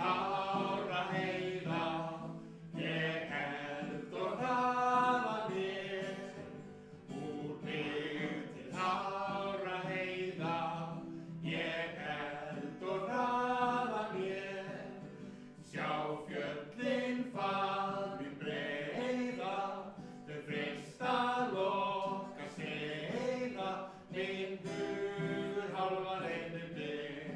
Káraheina, ég held og hraða mér, úr byggð til Káraheina, ég held og hraða mér, sjá fjöllin faðminn breiða, þau freista loka seiða, minn hugur hálfa leiðir ber,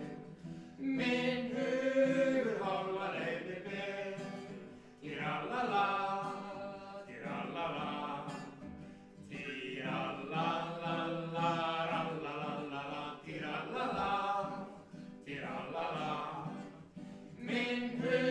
minn hugur hálfa leiðir ber, tirallala, tirallala, tirallalala, rallalala, tirallala, tirallala, minn hugur